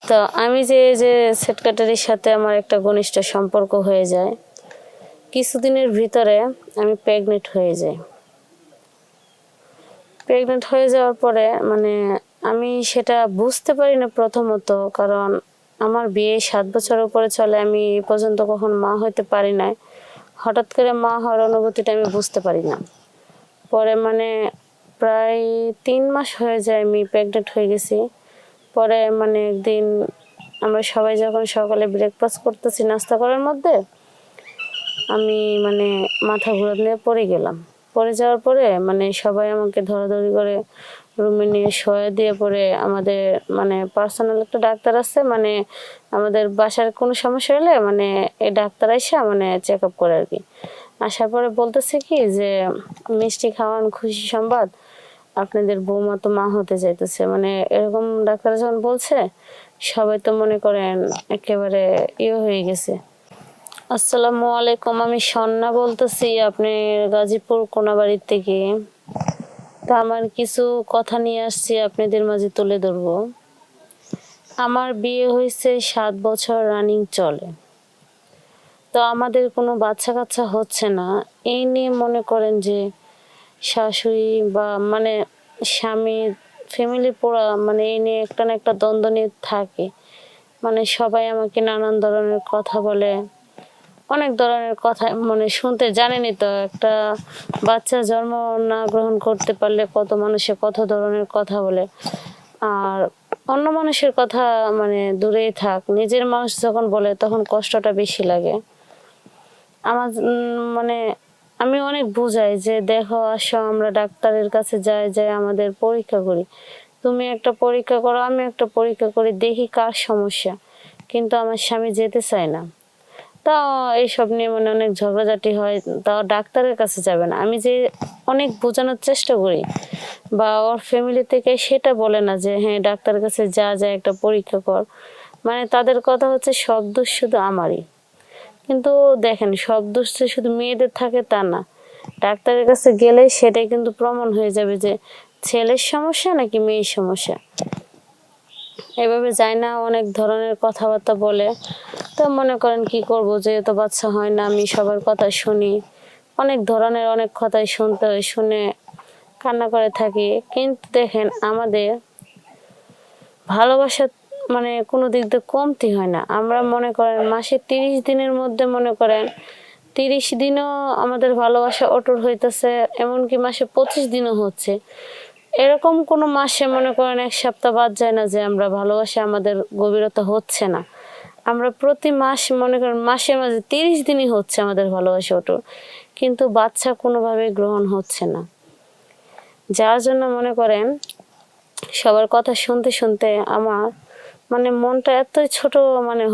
তো আমি যে সেক্রেটারির সাথে আমার একটা ঘনিষ্ঠ সম্পর্ক হয়ে যায়, কিছুদিনের ভিতরে আমি প্রেগনেন্ট হয়ে যাই। প্রেগনেন্ট হয়ে যাওয়ার পরে আমি সেটা বুঝতে পারি না প্রথমত, কারণ আমার বিয়ে 7 বছর উপরে চলে, আমি এ পর্যন্ত কখন মা হতে পারি নাই। হঠাৎ করে মা হওয়ার অনুভূতিটা আমি বুঝতে পারি না। পরে প্রায় 3 মাস হয়ে যায় আমি প্রেগনেন্ট হয়ে গেছি। পরে একদিন আমরা সবাই যখন সকালে ব্রেকফাস্ট করতেছি নাস্তা করার মধ্যে, আমি মাথা ঘুরে নিয়ে পড়ে গেলাম। পড়ে যাওয়ার পরে সবাই আমাকে ধরাধরি করে রুমে নিয়ে শোয়া দিয়ে, পরে আমাদের পার্সোনাল একটা ডাক্তার আছে, আমাদের বাসার কোনো সমস্যা হলে এই ডাক্তার এসে চেক আপ করে আর কি। আসার পরে বলতেছে কি যে, মিষ্টি খাওয়ান, খুশি সংবাদ, আপনাদের বৌমা তো মা হতে চাইতেছে। এরকম ডাক্তার যখন বলছে, সবাই তো মনে করেন একেবারে হয়ে গেছে। আসসালামু আলাইকুম, আমি সন্না বলতেছি আপনি গাজীপুর কোনাবাড়ির থেকে। তো আমার কিছু কথা নিয়ে আসছি আপনাদের মাঝে তুলে ধরবো। আমার বিয়ে হয়েছে 7 বছর রানিং চলে। তো আমাদের কোনো বাচ্চা কাচ্চা হচ্ছে না। এই নিয়ে মনে করেন যে শাশুড়ি বা স্বামী, ফ্যামিলি পুরা এই নিয়ে একটা না একটা দ্বন্দ্ব নিয়ে থাকে। সবাই আমাকে নানান ধরনের কথা বলে, অনেক ধরনের কথা শুনতে জানেনি তো, একটা বাচ্চা জন্ম না গ্রহণ করতে পারলে কত মানুষে কত ধরনের কথা বলে। আর অন্য মানুষের কথা দূরেই থাক, নিজের মানুষ যখন বলে তখন কষ্টটা বেশি লাগে আমার। আমি অনেক বুঝাই যে, দেখো আসো আমরা ডাক্তারের কাছে যাই আমাদের পরীক্ষা করি, তুমি একটা পরীক্ষা করো, আমি একটা পরীক্ষা করি, দেখি কার সমস্যা। কিন্তু আমার স্বামী যেতে চায় না। তাও এইসব নিয়ে অনেক ঝগড়াঝাটি হয়, তাও ডাক্তারের কাছে যাবে না। আমি যে অনেক বোঝানোর চেষ্টা করি, বা ওর ফ্যামিলি থেকে সেটা বলে না যে হ্যাঁ ডাক্তারের কাছে যা একটা পরীক্ষা কর। তাদের কথা হচ্ছে সব দোষ শুধু আমারই। কিন্তু দেখেন, সব দোষ যে শুধু মেয়েদের থাকে তা না। ডাক্তারের কাছে গেলে সেটাই কিন্তু প্রমাণ হয়ে যাবে যে ছেলের সমস্যা নাকি মেয়ের সমস্যা। এভাবে যায় না, অনেক ধরনের কথাবার্তা বলে। তো মনে করেন কি করব, যেহেতু বাচ্চা হয় না, আমি সবার কথা শুনি, অনেক ধরনের অনেক কথাই শুনতে হয়, শুনে কান্না করে থাকি। কিন্তু দেখেন, আমাদের ভালোবাসা কোনো দিক দিয়ে কমতি হয় না। আমরা মনে করেন মাসে 30 দিনের মধ্যে 30 দিনও আমাদের ভালোবাসা অটুট হইতেছে, এমনকি মাসে 25 দিনও হচ্ছে। এরকম কোনো মাসে মনে করেন 1 সপ্তাহ বাদ যায় না যে আমরা ভালোবাসা আমাদের গভীরতা হচ্ছে না। আমরা প্রতি মাস মনে করেন মাসে 30 দিনই হচ্ছে আমাদের ভালোবাসা অটুট, কিন্তু বাচ্চা কোনোভাবে গ্রহণ হচ্ছে না। যার জন্য মনে করেন সবার কথা শুনতে শুনতে আমার মনটা এতই ছোট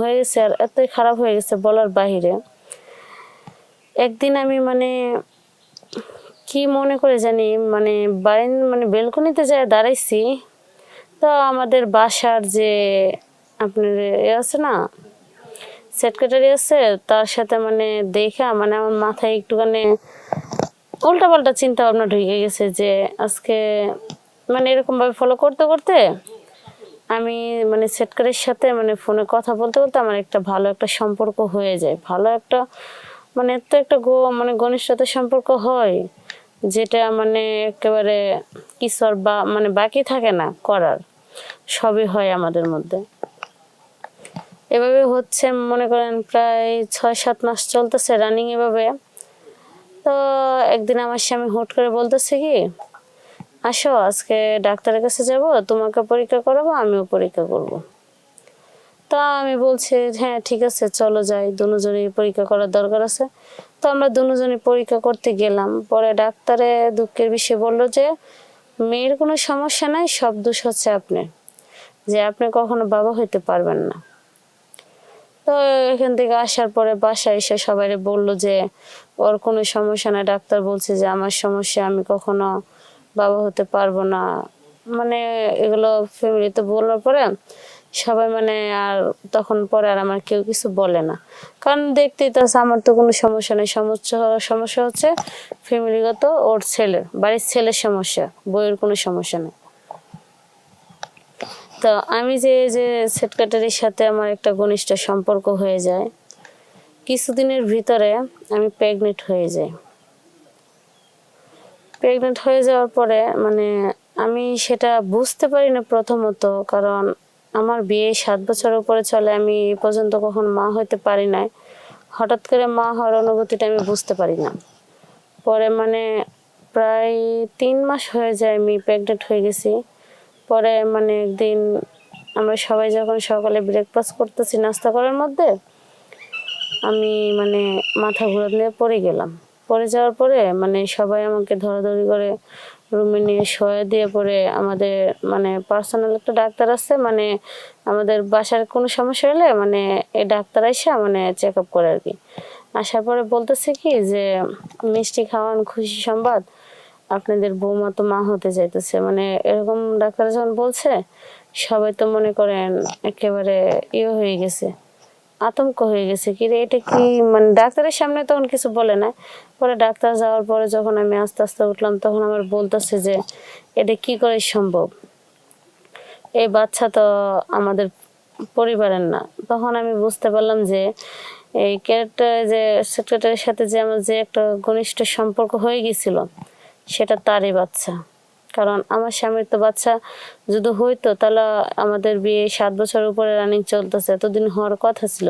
হয়ে গেছে, আর এতই খারাপ হয়ে গেছে বলার বাহিরে। একদিন আমি কি মনে করে জানি বাড়ির বেলকনিতে যায় দাঁড়াইছি। তো আমাদের বাসার যে আপনার আছে না, সেক্রেটারি আছে, তার সাথে দেখা আমার মাথায় একটুখানি উল্টাপাল্টা চিন্তা ভাবনা ঢুকে গেছে যে আজকে এরকম ভাবে ফলো করতে করতে আমি সেক্রেটারির সাথে ফোনে কথা বলতে বলতে আমার একটা ভালো একটা সম্পর্ক হয়ে যায়। ভালো একটা এত একটা ঘনিষ্ঠতার সম্পর্ক হয়, যেটা একেবারে কিছু আর বাকি থাকে না করার, সবই হয় আমাদের মধ্যে। এভাবে হচ্ছে মনে করেন প্রায় 6-7 মাস চলতেছে রানিং এভাবে। তো একদিন আমার স্বামী হুট করে বলতেছে কি, আসো আজকে ডাক্তারের কাছে যাব, তোমাকে পরীক্ষা করাবো, আমিও পরীক্ষা করব। তা আমি বলছি হ্যাঁ ঠিক আছে চলো যাই, দুজনেই পরীক্ষা করার দরকার আছে। তো আমরা দুজনেই পরীক্ষা করতে গেলাম। পরে ডাক্তারে দুঃখের বিষয় বললো যে মেয়ের কোনো সমস্যা নাই, সব দোষ হচ্ছে আপনার, যে আপনি কখনো বাবা হইতে পারবেন না। তো এখান থেকে আসার পরে বাসায় এসে সবাই বললো যে ওর কোনো সমস্যা নাই, ডাক্তার বলছে যে আমার সমস্যা, আমি কখনো বাবা হতে পারবো না। এগুলো ফ্যামিলিতে বলার পরে সবাই আর তখন পরে আর আমার কেউ কিছু বলে না, কারণ দেখতেই তো আমার তো কোনো সমস্যা নেই। সমস্যা হচ্ছে ফ্যামিলিগত, ওর ছেলের বাড়ির ছেলের সমস্যা, বইয়ের কোনো সমস্যা নেই। তো আমি যে সেক্রেটারির সাথে আমার একটা ঘনিষ্ঠ সম্পর্ক হয়ে যায়, কিছুদিনের ভিতরে আমি প্রেগনেন্ট হয়ে যাই। প্রেগনেন্ট হয়ে যাওয়ার পরে মানে আমি সেটা বুঝতে পারি না প্রথমত, কারণ আমার বিয়ে 7 বছর উপরে চলে, আমি এ পর্যন্ত কখন মা হতে পারি নাই। হঠাৎ করে মা হওয়ার অনুভূতিটা আমি বুঝতে পারি না। পরে মানে প্রায় 3 মাস হয়ে যায় আমি প্রেগনেন্ট হয়ে গেছি। পরে মানে একদিন আমরা সবাই যখন সকালে ব্রেকফাস্ট করতেছি নাস্তা করার মধ্যে, আমি মানে মাথা ঘুরে পড়ে গেলাম। পড়ে যাওয়ার পরে মানে সবাই আমাকে ধরাধরি করে রুমে নিয়ে শোয়া দিয়ে, পরে আমাদের মানে পার্সোনাল একটা ডাক্তার আছে, মানে আমাদের বাসার কোনো সমস্যা হলে মানে এই ডাক্তার এসে মানে চেক আপ করে আর কি। আসার পরে বলতেছে কি যে মিষ্টি খাওয়ান, খুশি সংবাদ, আপনাদের বৌমা তো মা হতে চাইতেছে। মানে এরকম ডাক্তার যখন বলছে, সবাই তো মনে করেন একেবারে হয়ে গেছে, আতঙ্ক হয়ে গেছে, কি রে এটা কি, মানে ডাক্তারের সামনে তখন কিছু বলে না। পরে ডাক্তার যাওয়ার পরে যখন আমি আস্তে আস্তে উঠলাম, তখন আমার বলতেছে যে এটা কি করে সম্ভব, এই বাচ্চা তো আমাদের পরিবারের না। তখন আমি বুঝতে পারলাম যে এই ক্যারেক্টার যে সেক্রেটারির সাথে যে আমার যে একটা ঘনিষ্ঠ সম্পর্ক হয়ে গেছিল, সেটা তারই বাচ্চা। কারণ আমার স্বামীর তো বাচ্চা যদি হইতো তাহলে আমাদের বিয়ে 7 বছর উপরে রানিং চলতেছে, এতদিন হওয়ার কথা ছিল।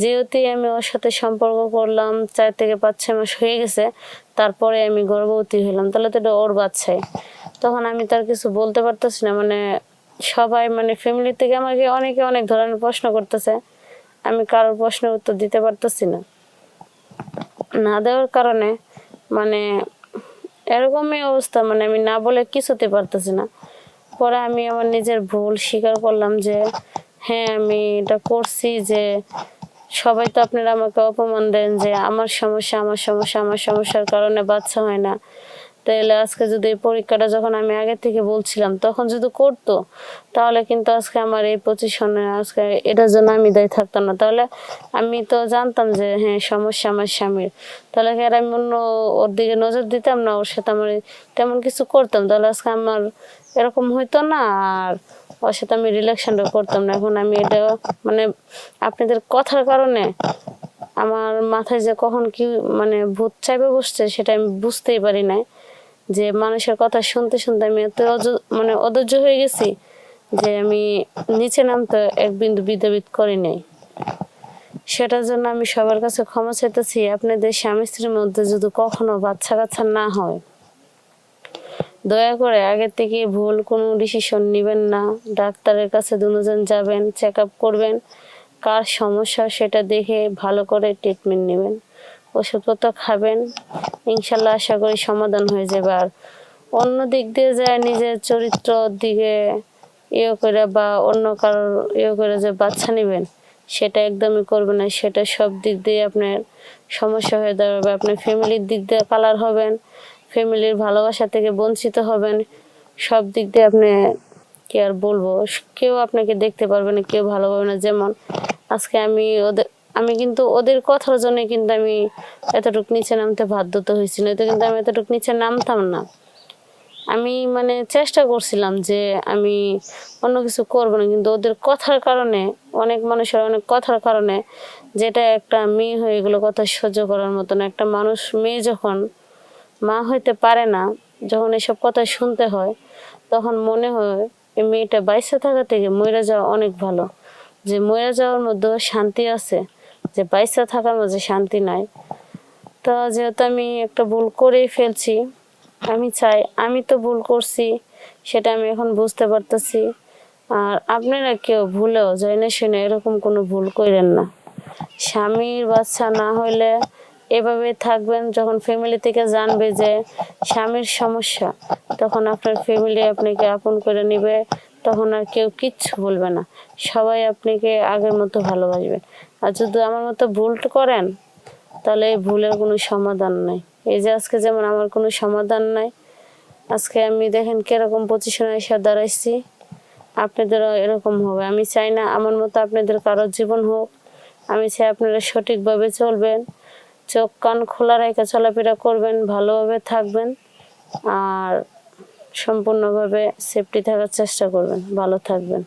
যেহেতু আমি ওর সাথে সম্পর্ক করলাম 4 থেকে 5-6 মাস হয়ে গেছে, তারপরে আমি গর্ভবতী হলাম, তাহলে তো এটা ওর বাচ্চাই। তখন আমি তার কিছু বলতে পারতেছি না। মানে সবাই মানে ফ্যামিলি থেকে আমাকে অনেকে অনেক ধরনের প্রশ্ন করতেছে, আমি কারোর প্রশ্নের উত্তর দিতে পারতেছি না। না দেওয়ার কারণে মানে এরকমই অবস্থা, মানে আমি না বলে কিছুতে পারতেছি না। পরে আমি আমার নিজের ভুল স্বীকার করলাম যে হ্যাঁ আমি এটা করছি, যে সবাই তো আপনারা আমাকে অপমান দেন যে আমার সমস্যা আমার সমস্যা, আমার সমস্যার কারণে বাচ্চা হয় না। তাহলে আজকে যদি এই পরীক্ষাটা যখন আমি আগে থেকে বলছিলাম তখন যদি করতো, তাহলে কিন্তু আজকে আমার এই পজিশনে আজকে এটার জন্য আমি দায়ী থাকতাম না। তাহলে আমি তো জানতাম যে হ্যাঁ সমস্যা আমার স্বামীর, তাহলে কি আর আমি অন্য ওর দিকে নজর দিতাম না, ওর সাথে আমার তেমন কিছু করতাম, তাহলে আজকে আমার এরকম হইতো না, আর ওর সাথে আমি রিলেশনটা করতাম না। এখন আমি এটা মানে আপনাদের কথার কারণে আমার মাথায় যে কখন কি মানে ভূত চাইবে বসছে সেটা আমি বুঝতেই পারি না। যে মানুষের কথা শুনতে শুনতে আমি এত মানে অধৈর্য হয়ে গেছি যে আমি নিচে নামতে এক বিন্দু বিদ্যাবিদ করি নাই। সেটার জন্য আমি সবার কাছে ক্ষমা চাইতেছি। আপনাদের স্বামী স্ত্রীর মধ্যে যদি কখনো বাচ্চা কাচ্চা না হয়, দয়া করে আগে থেকে ভুল কোনো ডিসিশন নেবেন না। ডাক্তারের কাছে দুজন যাবেন, চেক আপ করবেন, কার সমস্যা সেটা দেখে ভালো করে ট্রিটমেন্ট নেবেন, ওষুধপত্র খাবেন, ইনশাল্লাহ আশা করি সমাধান হয়ে যাবে। আর অন্য দিক দিয়ে যায় নিজের চরিত্রর দিকে করে বা অন্য কারোর করে যে বাচ্চা নেবেন, সেটা একদমই করবেন না। সেটা সব দিক দিয়ে আপনার সমস্যা হয়ে দাঁড়াবে। আপনার ফ্যামিলির দিক দিয়ে কালার হবেন, ফ্যামিলির ভালোবাসা থেকে বঞ্চিত হবেন, সব দিক দিয়ে আপনি কি আর বলবো, কেউ আপনাকে দেখতে পারবে না, কেউ ভালোভাবে না। যেমন আজকে আমি কিন্তু ওদের কথার জন্য কিন্তু আমি এতটুকু নিচে নামতে বাধ্য হয়েছি, নয়তো কিন্তু আমি এতটুকু নিচে নামতাম না। আমি মানে চেষ্টা করছিলাম যে আমি অন্য কিছু করবো না, কিন্তু ওদের কথার কারণে, অনেক মানুষের অনেক কথার কারণে, যেটা একটা মেয়ে হয়ে এগুলো কথা সহ্য করার মতন একটা মানুষ, মেয়ে যখন মা হইতে পারে না, যখন এসব কথা শুনতে হয়, তখন মনে হয় এই মেয়েটা বাইসে থাকা থেকে মরে যাওয়া অনেক ভালো। যে মরে যাওয়ার মধ্যেও শান্তি আছে, যে বাইসে থাকার মধ্যে শান্তি নাই। তো যেহেতু আমি একটা ভুল করেই ফেলছি, আমি চাই, আমি তো ভুল করছি সেটা আমি এখন বুঝতে পারতেছি। আর আপনারা কেউ ভুলেও জেনে শুনে এরকম কোনো ভুল করেন না। স্বামীর বাচ্চা না হইলে এভাবে থাকবেন, যখন ফ্যামিলি থেকে জানবে যে স্বামীর সমস্যা, তখন আপনার ফ্যামিলি আপনাকে আপন করে নেবে, তখন আর কেউ কিচ্ছু বলবে না, সবাই আপনাকে আগের মতো ভালোবাসবে। আর যদি আমার মতো ভুল করেন, তাহলে এই ভুলের কোনো সমাধান নাই। এই যে আজকে যেমন আমার কোনো সমাধান নাই, আজকে আমি দেখেন কিরকম পজিশনে এসে দাঁড়াইছি, আপনাদেরও এরকম হবে। আমি চাই না আমার মতো আপনাদের কারো জীবন হোক। আমি চাই আপনারা সঠিকভাবে চলবেন, চোখ কান খোলা রেখে চলাফেরা করবেন, ভালোভাবে থাকবেন। আর সম্পূর্ণভাবে সেফটি থাকার চেষ্টা করবেন, ভালো থাকবেন।